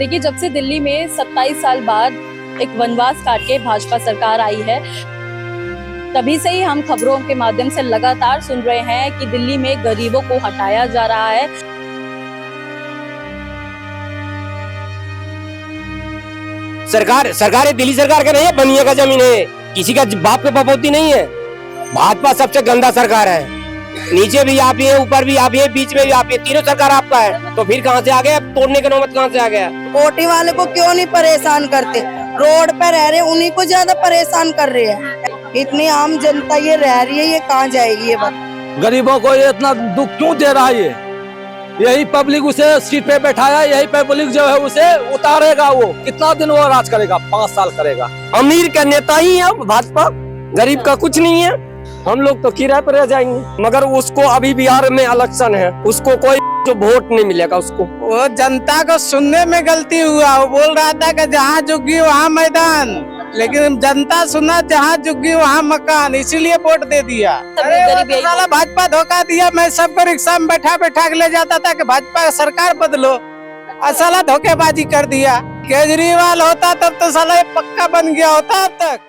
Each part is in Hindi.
देखिए, जब से दिल्ली में 27 साल बाद एक वनवास काट के भाजपा सरकार आई है, तभी से ही हम खबरों के माध्यम से लगातार सुन रहे हैं कि दिल्ली में गरीबों को हटाया जा रहा है। सरकार दिल्ली सरकार का नहीं है, बनिया का जमीन है, किसी का बाप के बपौती नहीं है। भाजपा सबसे गंदा सरकार है। नीचे भी आप ही है, ऊपर भी आप ही है, बीच में भी आप ही है, तीनों सरकार आपका है। तो फिर कहाँ से आ गया? तोड़ने का नौबत कहाँ से आ गया? कोटी वाले को क्यों नहीं परेशान करते? रोड पे रह रहे उन्हीं को ज्यादा परेशान कर रहे हैं। इतनी आम जनता ये रह रही है, ये कहाँ जाएगी? ये बात गरीबों को ये इतना दुख क्यों दे रहा है? यही पब्लिक उसे सीट पे बैठाया, यही पब्लिक जो है उसे उतारेगा। वो कितना दिन वो राज करेगा? 5 साल करेगा। अमीर का नेता ही है भाजपा, गरीब का कुछ नहीं है। हम लोग तो किराए पर रह जाएंगे। मगर उसको अभी बिहार में इलेक्शन है, उसको कोई जो वोट नहीं मिलेगा उसको। वो जनता को सुनने में गलती हुआ। वो बोल रहा था कि जहाँ झुकी वहाँ मैदान, लेकिन जनता सुना जहाँ झुकी वहाँ मकान, इसीलिए वोट दे दिया। अरे साला भाजपा धोखा दिया। मैं सबको रिक्शा में बैठा बैठा के ले जाता था कि भाजपा सरकार बदलो, और साला धोखेबाजी कर दिया। केजरीवाल होता तब तो साला ये पक्का बन गया होता अब तक।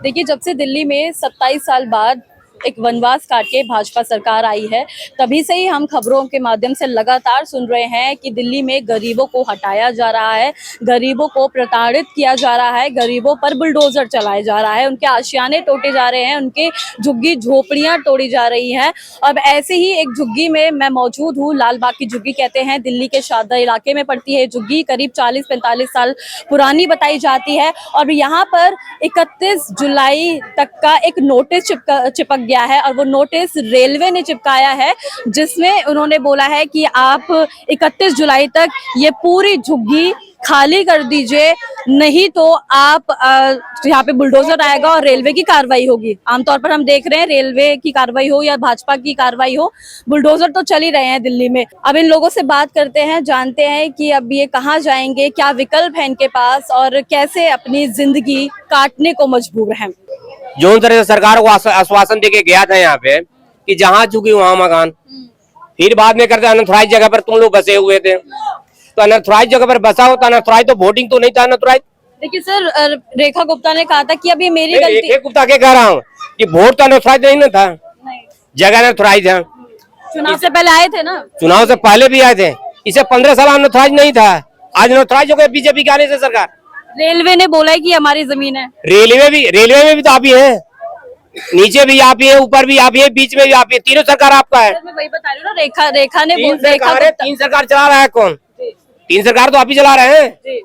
देखिए, जब से दिल्ली में 27 साल बाद एक वनवास काट के भाजपा सरकार आई है, तभी से ही हम खबरों के माध्यम से लगातार सुन रहे हैं कि दिल्ली में गरीबों को हटाया जा रहा है, गरीबों को प्रताड़ित किया जा रहा है, गरीबों पर बुलडोजर चलाया जा रहा है, उनके आशियाने टूटे जा रहे हैं, उनके झुग्गी झोपड़ियां तोड़ी जा रही हैं। अब ऐसे ही एक झुग्गी में मैं मौजूद हूँ। लाल बाग की झुग्गी कहते हैं, दिल्ली के शारदा इलाके में पड़ती है झुग्गी। करीब 40-45 साल पुरानी बताई जाती है और यहाँ पर 31 जुलाई तक का एक नोटिस चिपक गया है और वो नोटिस रेलवे ने चिपकाया है, जिसमें उन्होंने बोला है कि आप 31 जुलाई तक ये पूरी झुग्गी खाली कर दीजिए, नहीं तो आप यहाँ पे बुलडोजर आएगा और रेलवे की कार्रवाई होगी। आमतौर पर हम देख रहे हैं, रेलवे की कार्रवाई हो या भाजपा की कार्रवाई हो, बुलडोजर तो चल ही रहे हैं दिल्ली में। अब इन लोगों से बात करते हैं, जानते हैं कि अब ये कहाँ जाएंगे, क्या विकल्प है इनके पास और कैसे अपनी जिंदगी काटने को मजबूर हैं। जो तरह से सरकार को आश्वासन देके गया था यहाँ पे कि जहाँ झुकी वहाँ मकान, फिर बाद में करते अनथराइज जगह पर तुम लोग बसे हुए थे। तो अनथराइज जगह पर बसा होता, अनथराइज तो वोटिंग तो नहीं था अनथराइज। देखिए सर, रेखा गुप्ता ने कहा था कि अब ये मेरी गलती। रेखा गुप्ता के कह रहा हूँ कि वोट तो अनथराइज नहीं ना था, जगह अनथराइज है। चुनाव से पहले आए थे ना? भी पहले भी आए थे। इसे 15 साल अनथराइज नहीं था, आज अनथराइज हो गया बीजेपी के आने से सरकार। रेलवे ने बोला है कि हमारी जमीन है। रेलवे में भी तो आप ही है, नीचे भी आप ही है, ऊपर भी आप ही है, बीच में भी आप ही है, तीनों सरकार आपका है। मैं वही बता रही हूँ ना, रेखा ने तीन सरकार चला रहा है। कौन? 3 सरकार तो आप ही चला रहे हैं।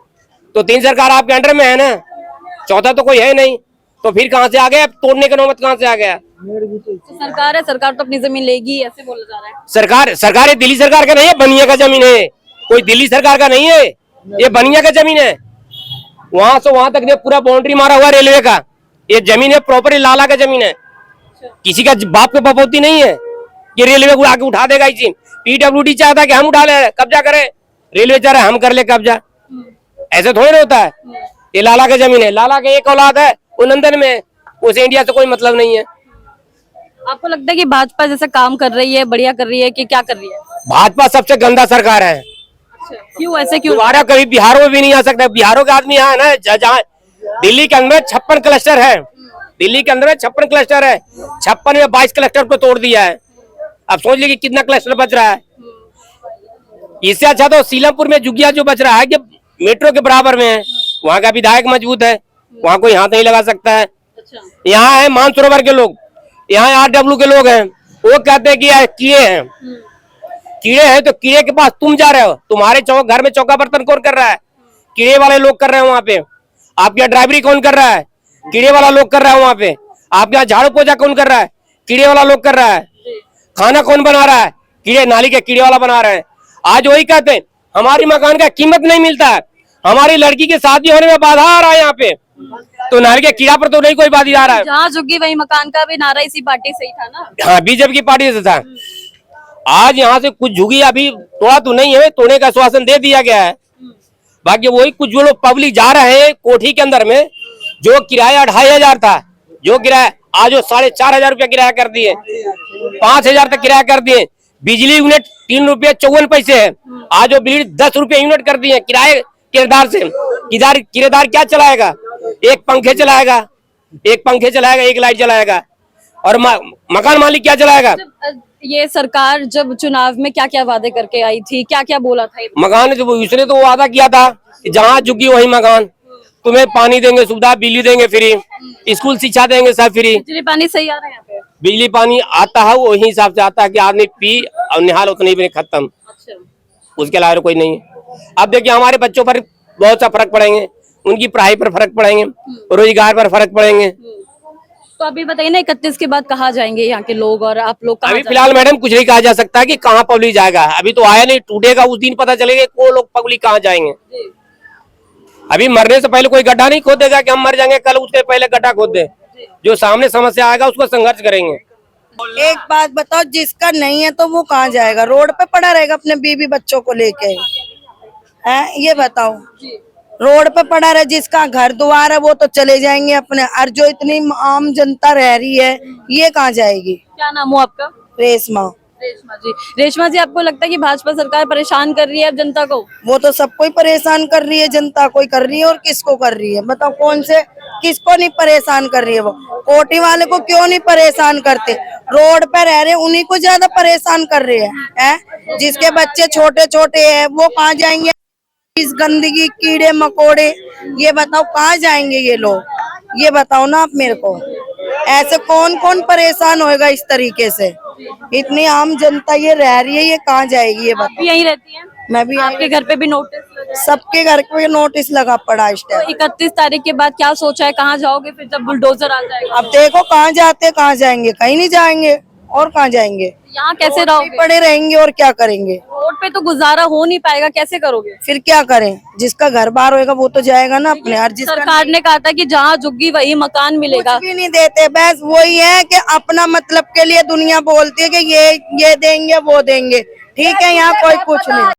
तो 3 सरकार आपके अंडर में है ना, चौथा तो कोई है नहीं। तो फिर कहाँ से आ गया? तोड़ने का नौबत कहाँ से आ गया? तो सरकार है, सरकार तो अपनी जमीन लेगी, ऐसे बोला जा रहा है। सरकार दिल्ली सरकार का नहीं है, बनिया का जमीन है। कोई दिल्ली सरकार का नहीं है, ये बनिया का जमीन है। वहां से वहां तक पूरा बाउंड्री मारा हुआ रेलवे का। ये जमीन है प्रॉपर लाला का जमीन है, किसी का बाप के बपौती नहीं है। ये रेलवे को आके उठा देगा। इसी पीडब्ल्यूडी चाहता है कि हम उठा ले, कब्जा करें, रेलवे चाह रहा है हम कर ले कब्जा। ऐसे थोड़ी होता है। ये लाला का जमीन है, लाला के एक औलाद है, वो लंदन में है, उसे इंडिया से कोई मतलब नहीं है। आपको लगता है कि भाजपा जैसे काम कर रही है, बढ़िया कर रही है कि क्या कर रही है? भाजपा सबसे गंदा सरकार है। क्यों ऐसे? क्यों? दोबारा कभी बिहार में भी नहीं आ सकता। बिहारों के आदमी यहाँ है ना, जहाँ दिल्ली के अंदर 56 क्लस्टर है, दिल्ली के अंदर 56 क्लस्टर है, 56 में 22 क्लस्टर को तोड़ दिया है। अब सोच लीजिए कितना क्लस्टर बच रहा है। इससे अच्छा तो सीलमपुर में झुग्गिया जो बच रहा है, कि मेट्रो के बराबर में है, वहाँ का विधायक मजबूत है, वहाँ कोई हाथ नहीं लगा सकता है। यहाँ है मानसरोवर के लोग, यहाँ RW के लोग हैं, वो कहते हैं कि कीड़े हैं, कीड़े हैं। तो कीड़े के पास तुम जा रहे हो, तुम्हारे घर में चौका बर्तन कौन कर रहा है? कीड़े वाले लोग कर रहे हैं वहाँ पे। आपके यहाँ ड्राइवरी कौन कर रहा है? कीड़े वाला लोग कर रहा है वहाँ पे। आपके यहाँ झाड़ू पोछा कौन कर रहा है? कीड़े वाला लोग कर रहा है। खाना कौन बना रहा है? कीड़े, नाली के कीड़े वाला बना रहे हैं। आज वही कहते हैं हमारी मकान का कीमत नहीं मिलता है, हमारी लड़की की शादी होने में बाधा आ रहा है यहाँ पे, तो नाली के कीड़ा पर तो नहीं कोई बाधी आ रहा है। जहाँ झुग्गी वही मकान का भी नारा इसी पार्टी से ही था ना? हाँ, बीजेपी की पार्टी से था। आज यहाँ से कुछ झुग्गी अभी तोड़ा तो नहीं है, तोड़ने का आश्वासन दे दिया गया है। बाकी वही कुछ जो लोग पब्लिक जा रहे हैं कोठी के अंदर में, जो किराया 2500 था, जो किराया आज वो 4500 रुपया किराया कर दिए, 5000 तक किराया कर दिए। बिजली यूनिट 3 रुपये 54 पैसे है, आज वो बिजली 10 रुपये यूनिट कर दिए। किराए किरदार से। किरदार क्या चलाएगा? एक पंखे चलाएगा, एक लाइट जलाएगा, और मकान मालिक क्या चलाएगा? ये सरकार जब चुनाव में क्या क्या वादे करके आई थी, क्या क्या बोला था? मकान उसने तो वादा किया था कि जहाँ झुकी वही मकान, तुम्हें पानी देंगे सुविधा, बिजली देंगे फ्री, स्कूल शिक्षा देंगे सब फ्री। बिजली पानी सही आ रहा है यहाँ पे? बिजली पानी आता है वही हिसाब से आता है कि आदमी पी और निहाल उतनी भी खत्म, अच्छा। उसके अलावा कोई नहीं है। अब देखिए हमारे बच्चों पर बहुत सा फर्क पड़ेंगे, उनकी पढ़ाई पर फर्क पड़ेंगे, रोजगार पर फर्क पड़ेंगे। तो अभी बताइए ना 31 के बाद कहाँ जाएंगे यहाँ के लोग, और आप लोग कहाँ अभी फिलहाल मैडम कुछ नहीं कहा जा सकता कि कहाँ पब्लिक जाएगा, अभी तो आया नहीं, टूटेगा उस दिन पता चलेगा वो लोग पब्लिक कहाँ जाएंगे। अभी मरने से पहले कोई गड्ढा नहीं खोदेगा कि हम मर जाएंगे कल, उसके पहले गड्ढा खोद दे। जो सामने समस्या आएगा उसको संघर्ष करेंगे। एक बात बताओ, जिसका नहीं है तो वो कहाँ जाएगा? रोड पे पड़ा रहेगा अपने बीवी बच्चों को लेके, हैं? ये बताओ, रोड पे पड़ा रहे, जिसका घर द्वार है वो तो चले जाएंगे अपने, और जो इतनी आम जनता रह रही है ये कहाँ जाएगी? क्या नाम हो आपका? रेशमा। रेशमा जी, आपको लगता है कि भाजपा सरकार परेशान कर रही है अब जनता को? वो तो सबको ही परेशान कर रही है, जनता को ही कर रही है, और किसको कर रही है बताओ? कौन से किसको नहीं परेशान कर रही है? वो कोठी वाले को क्यों नहीं परेशान करते? रोड पे रह रहे उन्हीं को ज्यादा परेशान कर रहे हैं। जिसके बच्चे छोटे छोटे हैं वो कहाँ जाएंगे? इस गंदगी, कीड़े मकोड़े, ये बताओ कहाँ जाएंगे ये लोग? ये बताओ ना आप मेरे को। ऐसे कौन कौन परेशान होएगा इस तरीके से? इतनी आम जनता ये रह रही है, ये कहाँ जाएगी? ये बताओ। यहीं रहती है? मैं भी आपके घर पे भी नोटिस? सबके घर पे नोटिस लगा पड़ा इस टाइम। 31 तारीख के बाद क्या सोचा है, कहाँ जाओगे फिर जब बुलडोजर आ जाएगा? अब देखो कहाँ जाते, कहाँ जाएंगे? कहीं नहीं जाएंगे, और कहाँ जाएंगे? यहाँ कैसे रोड पे रहोगे? पड़े रहेंगे और क्या करेंगे? रोड पे तो गुजारा हो नहीं पाएगा, कैसे करोगे? फिर क्या करें? जिसका घर बार होएगा वो तो जाएगा ना अपने, और जिसका सरकार ने कहा था कि जहाँ झुग्गी वही मकान मिलेगा। कुछ भी नहीं देते, बस वही है कि अपना मतलब के लिए दुनिया बोलती है कि ये देंगे वो देंगे, ठीक है? यहाँ कोई कुछ नहीं।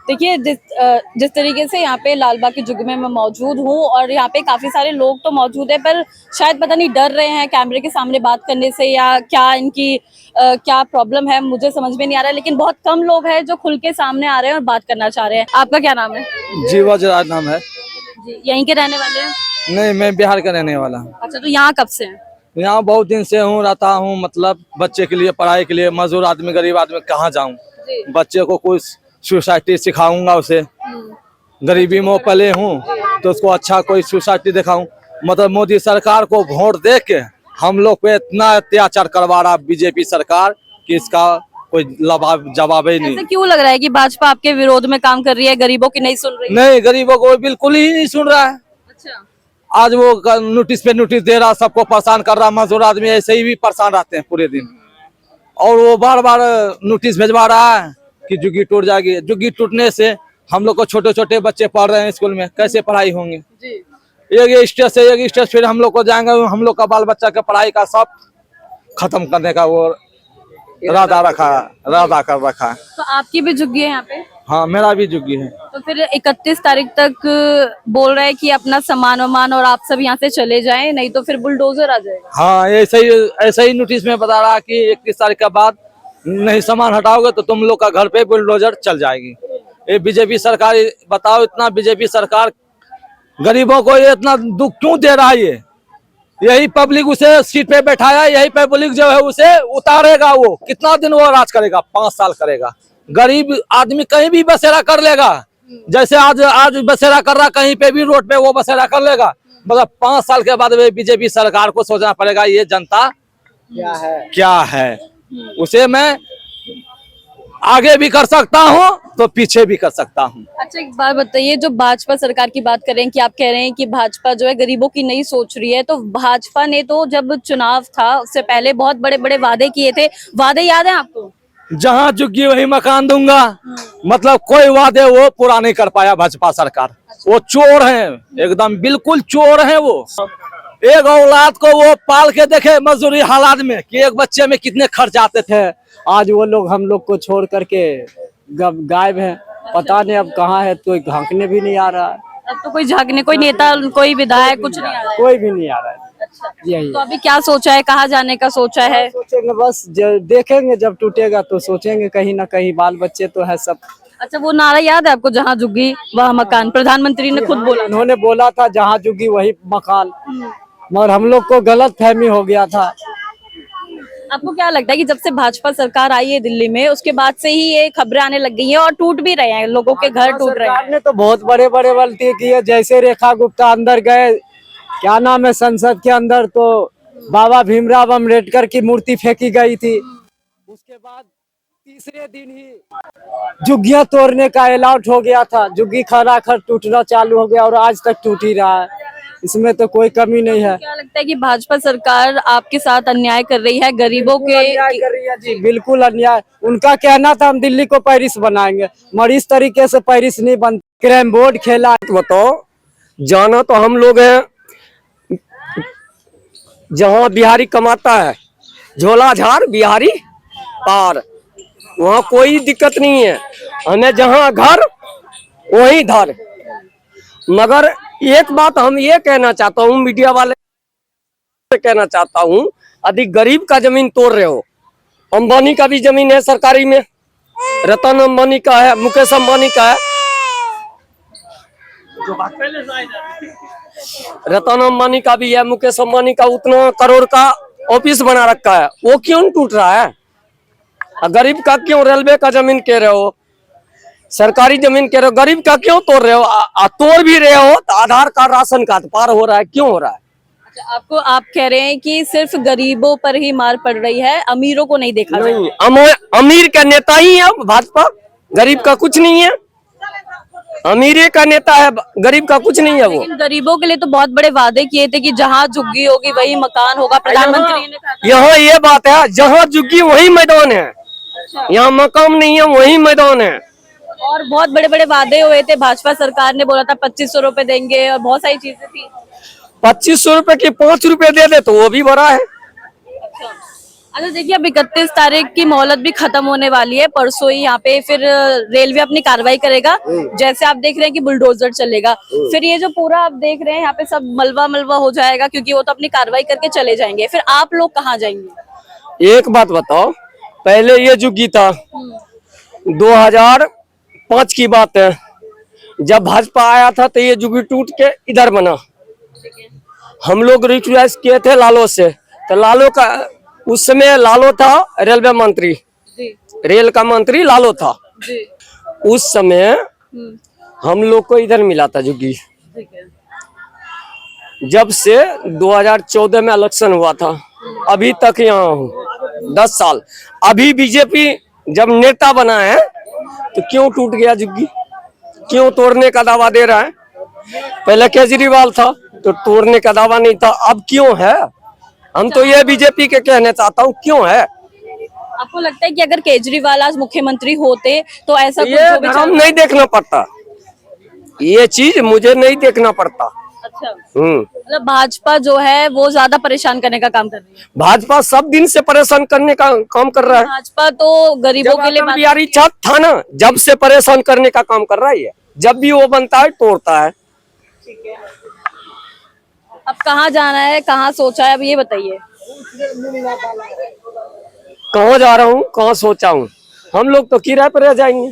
देखिए जिस तरीके से यहाँ पे लालबाग की झुग्गी में मैं मौजूद हूँ, और यहाँ पे काफी सारे लोग तो मौजूद है, पर शायद पता नहीं डर रहे हैं कैमरे के सामने बात करने से, या क्या इनकी क्या प्रॉब्लम है मुझे समझ में नहीं आ रहा है। लेकिन बहुत कम लोग हैं जो खुल के सामने आ रहे हैं और बात करना चाह रहे हैं। आपका क्या नाम है? जीवाज राज नाम है। जी, यहीं के रहने वाले हैं? नहीं, मैं बिहार का रहने वाला हूँ। अच्छा, तो यहाँ कब से हैं? यहाँ बहुत दिन से हूँ, रहता हूँ, मतलब बच्चे के लिए, पढ़ाई के लिए। मजदूर आदमी, गरीब आदमी कहाँ जाऊँ? बच्चे को कोई सोसाइटी सिखाऊंगा, उसे गरीबी में पले हूँ तो उसको अच्छा कोई सोसाइटी दिखाऊं। मतलब मोदी सरकार को वोट दे के हम लोग पे इतना अत्याचार करवा रहा बीजेपी सरकार कि इसका कोई जवाब ही नहीं। ऐसा क्यों लग रहा है कि भाजपा आपके विरोध में काम कर रही है, गरीबों की नहीं सुन रही? नहीं, गरीबों को बिल्कुल ही नहीं सुन रहा है। अच्छा, आज वो नोटिस पे नोटिस दे रहा, सबको परेशान कर रहा। मजदूर आदमी ऐसे ही भी परेशान रहते हैं पूरे दिन, और वो बार बार नोटिस भेजवा रहा है कि झुग्गी टूट जाएगी। झुग्गी टूटने से हम लोग को छोटे छोटे बच्चे पढ़ रहे हैं स्कूल में, कैसे पढ़ाई होंगे? एक स्टेज से एक स्टेज फिर हम लोग को जाएंगे, हम लोग का बाल बच्चा का पढ़ाई का सब खत्म करने का वो इरादा कर रखा है। तो आपकी भी झुग्गी है यहाँ पे? हाँ, मेरा भी झुग्गी है। तो फिर 31 तारीख तक बोल रहे हैं कि अपना सामान वामान और आप सब यहाँ से चले जाएं, नहीं तो फिर बुलडोजर आ जाएगा। हाँ, ऐसे ही नोटिस में बता रहा कि 31 तारीख के बाद नहीं सामान हटाओगे तो तुम लोग का घर पे बुलडोजर चल जाएगी। ये बीजेपी सरकार, बताओ इतना बीजेपी सरकार गरीबों को ये इतना दुख क्यों दे रहा है? यही पब्लिक उसे सीट पे बैठाया, यही पब्लिक जो है उसे उतारेगा। वो कितना दिन वो राज करेगा? 5 साल करेगा। गरीब आदमी कहीं भी बसेरा कर लेगा, जैसे आज बसेरा कर रहा, कहीं पे भी रोड पे वो बसेरा कर लेगा। मतलब 5 साल के बाद बीजेपी सरकार को सोचना पड़ेगा ये जनता क्या है। उसे मैं आगे भी कर सकता हूँ तो पीछे भी कर सकता हूँ। अच्छा, एक बात बताइए, जो भाजपा सरकार की बात कर रहे हैं कि आप कह रहे हैं कि भाजपा जो है गरीबों की नहीं सोच रही है, तो भाजपा ने तो जब चुनाव था उससे पहले बहुत बड़े बड़े वादे किए थे। वादे याद है आपको? जहाँ झुग्गी वही मकान दूंगा, मतलब कोई वादे वो पूरा नहीं कर पाया भाजपा सरकार। वो चोर हैं, एकदम बिल्कुल चोर हैं। वो एक औलाद को वो पाल के देखे मजदूरी हालात में कि एक बच्चे में कितने खर्च आते थे। आज वो लोग हम लोग को छोड़ करके गायब है, पता नहीं अब कहाँ है। तो झांकने भी नहीं आ रहा है। अब तो कोई झांकने, कोई नेता, कोई विधायक कुछ नहीं आ रहा है। कोई भी नहीं आ रहा है। अच्छा, यही तो अभी क्या सोचा है, कहाँ जाने का सोचा है? सोचेंगे बस, देखेंगे जब टूटेगा तो सोचेंगे कहीं ना कहीं। बाल बच्चे तो है सब अच्छा, वो नारा याद है आपको, जहाँ झुग्गी वह मकान? प्रधानमंत्री ने खुद बोला। उन्होंने बोला था जहाँ झुकी वही मकान, मगर हम लोग को गलत फहमी हो गया था। आपको क्या लगता है कि जब से भाजपा सरकार आई है दिल्ली में, उसके बाद से ही ये खबरें आने लग गई हैं और टूट भी रहे हैं, लोगों के घर टूट रहे सरकार हैं? ने तो बहुत बड़े बड़े गलती की है, जैसे रेखा गुप्ता अंदर गए, क्या नाम है, संसद के अंदर, तो बाबा भीमराव अम्बेडकर की मूर्ति फेंकी गई थी। उसके बाद तीसरे दिन ही झुग्गियां तोड़ने का अलाउट हो गया था, झुग्गी खड़ा खड़ टूटना चालू हो गया और आज तक टूट ही रहा है, इसमें तो कोई कमी नहीं है। क्या लगता है कि भाजपा सरकार आपके साथ अन्याय कर रही है, गरीबों के? अन्याय कर रही है जी, बिल्कुल अन्याय। उनका कहना था हम दिल्ली को पेरिस बनाएंगे, मगर इस तरीके से पेरिस नहीं बनता। कैरम बोर्ड खेला। बताओ, जाना तो हम लोग हैं जहाँ बिहारी कमाता है, झोला झाड़ बिहारी पार, वहाँ कोई दिक्कत नहीं है। हमें जहाँ घर वहीं धर। मगर एक बात हम ये कहना चाहता हूँ, मीडिया वाले से कहना चाहता हूँ, अधिक गरीब का जमीन तोड़ रहे हो। अंबानी का भी जमीन है सरकारी में, रतन अंबानी का है, मुकेश अंबानी का है, रतन अंबानी का भी है, मुकेश अंबानी का उतना करोड़ का ऑफिस बना रखा है, वो क्यों टूट रहा है? गरीब का क्यों? रेलवे का जमीन कह रहे हो, सरकारी जमीन कह रहे हो, गरीब का क्यों तोड़ रहे हो? तोड़ भी रहे हो तो आधार कार्ड राशन कार्ड पार हो रहा है, क्यों हो रहा है? अच्छा, आप कह रहे हैं कि सिर्फ गरीबों पर ही मार पड़ रही है, अमीरों को नहीं देखा नहीं, अमीर का नेता ही है भाजपा, गरीब का कुछ नहीं है। अमीर का नेता है, गरीब का कुछ नहीं है वो। लेकिन गरीबों के लिए तो बहुत बड़े वादे किए थे कि जहाँ झुग्गी होगी वही मकान होगा, प्रधानमंत्री ने कहा था। यहाँ ये बात है, जहाँ झुग्गी वही मैदान है, यहाँ मकान नहीं है, वही मैदान है। और बहुत बड़े बड़े वादे हुए थे, भाजपा सरकार ने बोला था 2500 रुपए देंगे और बहुत सारी चीजें थी। 2500 रुपए के 5 रुपए दे दे तो वो भी बड़ा है। अच्छा, देखिए, अब 31 तारीख की मोहलत भी खत्म होने वाली है, परसों ही यहाँ पे फिर रेलवे अपनी कार्रवाई करेगा। जैसे आप देख रहे हैं कि बुलडोजर चलेगा, फिर ये जो पूरा आप देख रहे हैं यहाँ पे सब मलबा मलबा हो जाएगा, क्योंकि वो तो अपनी कार्रवाई करके चले जाएंगे। फिर आप लोग कहाँ जाएंगे? एक बात बताओ, पहले ये झुग्गी था, 2005 की बात है, जब भाजपा आया था तो ये झुग्गी टूट के इधर बना। हम लोग रिक्वेस्ट किए थे लालो से, तो लालो का, उस समय लालो था रेलवे मंत्री, रेल का मंत्री लालो था। उस समय हम लोग को इधर मिला था झुग्गी। जब से 2014 में इलेक्शन हुआ था अभी तक यहाँ हूँ, 10 साल। अभी बीजेपी जब नेता बना है तो क्यों टूट गया झुग्गी? क्यों तोड़ने का दावा दे रहा है? पहले केजरीवाल था तो तोड़ने का दावा नहीं था, अब क्यों है? हम तो ये बीजेपी के कहना चाहता हूँ, क्यों है? आपको लगता है कि अगर केजरीवाल आज मुख्यमंत्री होते तो ऐसा कुछ ये जो भी धर्म नहीं देखना पड़ता, ये चीज मुझे नहीं देखना पड़ता। अच्छा, मतलब भाजपा जो है वो ज्यादा परेशान करने का काम कर रही है। भाजपा सब दिन से परेशान करने का काम कर रहा है। भाजपा तो गरीबों के लिए अटल बिहारी था ना, जब से परेशान करने का काम कर रहा है। जब भी वो बनता है तोड़ता है। अब कहाँ जाना है, कहाँ सोचा है, अब ये बताइए। कहाँ जा रहा हूँ, कहाँ सोचा हूँ? हम लोग तो किराए पर रह जाएंगे,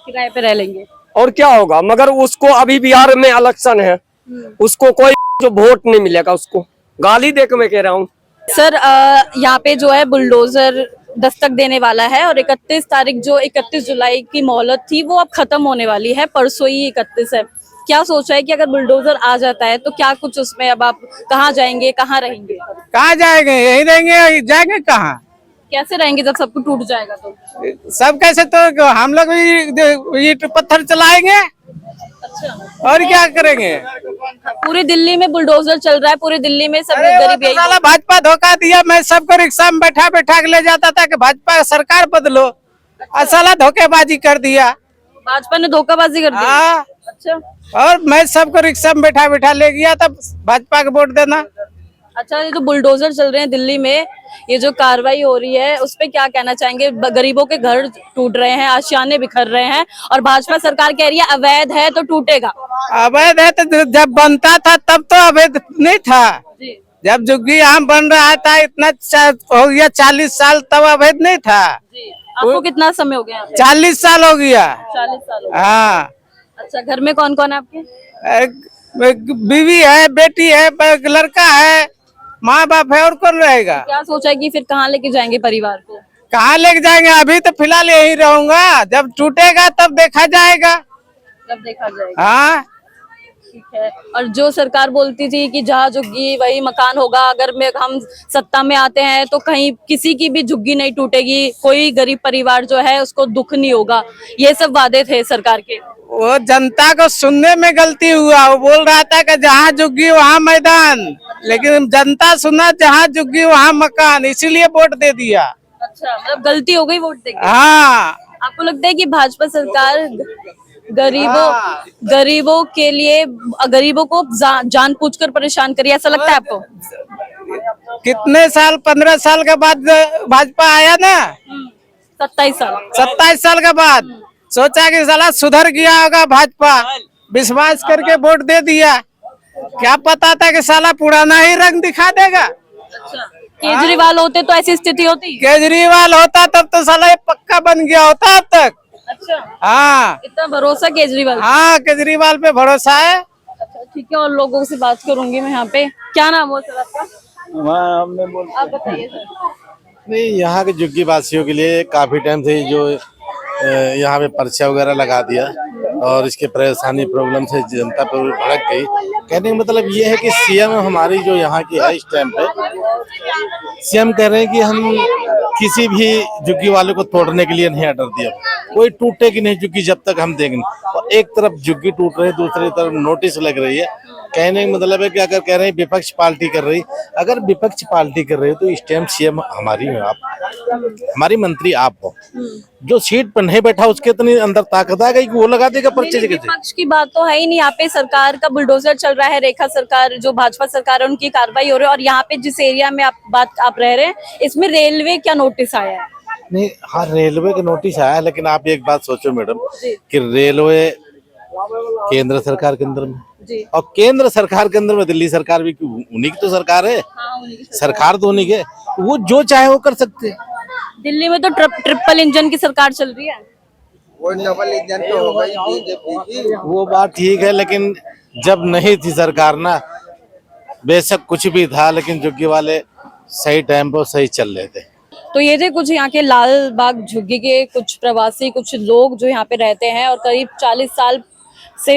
किराए पे रह लेंगे और क्या होगा। मगर उसको अभी बिहार में इलेक्शन है, उसको कोई जो वोट नहीं मिलेगा, उसको गाली दे के मैं कह रहा हूँ। सर, यहाँ पे जो है बुलडोजर दस्तक देने वाला है और 31 तारीख जो 31 जुलाई की मोहलत थी वो अब खत्म होने वाली है, परसों ही 31 है। क्या सोचा है कि अगर बुलडोजर आ जाता है तो क्या कुछ उसमें, अब आप कहाँ जाएंगे, कहाँ रहेंगे? कहाँ जाएंगे, यही रहेंगे, जाएंगे कहाँ? कैसे रहेंगे जब सब कुछ टूट जाएगा तो? सब कैसे, तो हम लोग भी पत्थर चलाएंगे। अच्छा, और क्या करेंगे? पूरी दिल्ली में बुलडोजर चल रहा है, पूरी दिल्ली में सब गरीब यही। साला भाजपा धोखा दिया। मैं सबको रिक्शा में बैठा बैठा के ले जाता था कि भाजपा सरकार बदलो, और साला धोखेबाजी कर दिया। भाजपा ने धोखाबाजी कर दी। हाँ, अच्छा, और मैं सबको रिक्शा में बैठा बैठा ले गया था भाजपा को वोट देना। अच्छा, ये जो बुलडोजर चल रहे हैं दिल्ली में, ये जो कार्रवाई हो रही है उस पे क्या कहना चाहेंगे? गरीबों के घर टूट रहे हैं, आशियाने बिखर रहे हैं और भाजपा सरकार कह रही है अवैध है तो टूटेगा। अवैध है तो जब बनता था तब तो अवैध नहीं था। जी, जब झुग्गी आम बन रहा था, इतना हो गया 40 साल, तब अवैध नहीं था। जी। आपको कितना समय हो गया यहाँ पे? 40 साल हो गया। 40 साल हो गए। हाँ, अच्छा, घर में कौन कौन है आपके? एक बीवी है, बेटी है, एक लड़का है, माँ बाप है, और कौन रहेगा? क्या सोचा है कि फिर कहाँ लेके जाएंगे परिवार को? कहाँ लेके जाएंगे? अभी तो फिलहाल यही रहूंगा, जब टूटेगा तब देखा जाएगा। जब देखा जाएगा। हाँ, ठीक है। और जो सरकार बोलती थी कि जहाँ झुग्गी वही मकान होगा, अगर हम सत्ता में आते हैं तो कहीं किसी की भी झुग्गी नहीं टूटेगी, कोई गरीब परिवार जो है उसको दुख नहीं होगा, ये सब वादे थे सरकार के। वो जनता को सुनने में गलती हुआ। वो बोल रहा था कि जहाँ झुग्गी वहाँ मैदान, लेकिन जनता सुना जहाँ झुग्गी वहाँ मकान, इसीलिए वोट दे दिया। अच्छा, मतलब गलती हो गई वोट देके। हाँ, आपको लगता है कि भाजपा सरकार गरीबों के लिए, गरीबों को जानबूझकर परेशान करी, ऐसा लगता है आपको? कितने साल, 15 साल के बाद भाजपा आया ना, 27 साल। 27 साल के बाद सोचा कि साला सुधर गया होगा भाजपा, विश्वास करके वोट दे दिया। क्या पता था कि साला पुराना ही रंग दिखा देगा। अच्छा, केजरीवाल होते तो ऐसी स्थिति होती? केजरीवाल होता तब तो साला ये पक्का बन गया होता अब तक। अच्छा, हाँ इतना भरोसा केजरीवाल? हाँ, केजरीवाल पे भरोसा है। अच्छा, ठीक है। और लोगों से बात करूंगी मैं यहाँ पे। क्या नाम हो सर आपका? आप बताइए सर। नहीं, यहाँ के झुग्गी वासियों के लिए काफी टाइम से जो यहाँ पे पर्चा वगैरह लगा दिया और इसके परेशानी प्रॉब्लम से जनता पर भड़क गई। कहने का मतलब ये है कि सीएम हमारी जो यहाँ की है इस टाइम पे, सीएम कह रहे हैं कि हम किसी भी झुग्गी वाले को तोड़ने के लिए नहीं ऑर्डर दिया, कोई टूटेगी नहीं झुग्गी जब तक हम देंगे। और एक तरफ झुग्गी टूट रही है, दूसरी तरफ नोटिस लग रही है। कहने का मतलब है कि अगर कह रहे हैं विपक्ष पार्टी कर रही, अगर विपक्ष पार्टी कर रही है तो इस टाइम सीएम हमारी हो आप, हमारी मंत्री आप हो। जो सीट पर नहीं बैठा उसके इतनी अंदर ताकत आ गई कि वो लगा देगा पर्चे जगह। विपक्ष की बात तो है ही नहीं, यहाँ पे सरकार का बुलडोजर चल रहा है। रेखा सरकार, जो भाजपा सरकार है, उनकी कार्रवाई हो रही है। और यहाँ पे जिस एरिया में आप रह रहे हैं, इसमें रेलवे क्या नोटिस आया है? नहीं, हाँ रेलवे का नोटिस आया, लेकिन आप एक बात सोचो मैडम कि रेलवे केंद्र सरकार के अंदर में, जी। और केंद्र सरकार के अंदर में दिल्ली सरकार भी, उन्हीं की तो सरकार है। हाँ, उन्हीं की सरकार तो उन्हीं के, वो जो चाहे वो कर सकते हैं। दिल्ली में तो ट्रिपल इंजन की सरकार चल रही है। वो डबल इंजन तो हो गई बीजेपी की। वो बात ठीक है, लेकिन जब नहीं थी सरकार ना, बेशक कुछ भी था, लेकिन झुग्गी वाले सही टाइम पर सही चल रहे थे। तो ये थे कुछ यहाँ के लाल बाग झुग्गी के कुछ प्रवासी, कुछ लोग जो यहाँ पे रहते हैं और करीब 40 साल से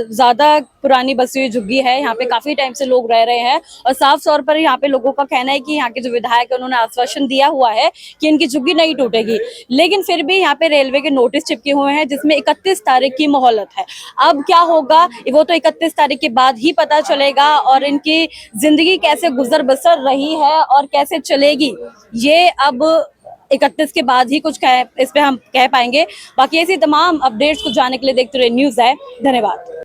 ज्यादा पुरानी बसी हुई झुग्गी है। यहाँ पे काफी टाइम से लोग रह रहे हैं और साफ तौर पर यहाँ पे लोगों का कहना है कि यहाँ के जो विधायक है उन्होंने आश्वासन दिया हुआ है कि इनकी झुग्गी नहीं टूटेगी, लेकिन फिर भी यहाँ पे रेलवे के नोटिस चिपके हुए हैं जिसमें 31 तारीख की मोहलत है। अब क्या होगा वो तो 31 तारीख के बाद ही पता चलेगा और इनकी जिंदगी कैसे गुजर बसर रही है और कैसे चलेगी, ये अब 31 के बाद ही कुछ इस पे हम कह पाएंगे। बाकी ऐसी तमाम अपडेट्स को जानने के लिए देखते रहिए न्यूज़ है। धन्यवाद।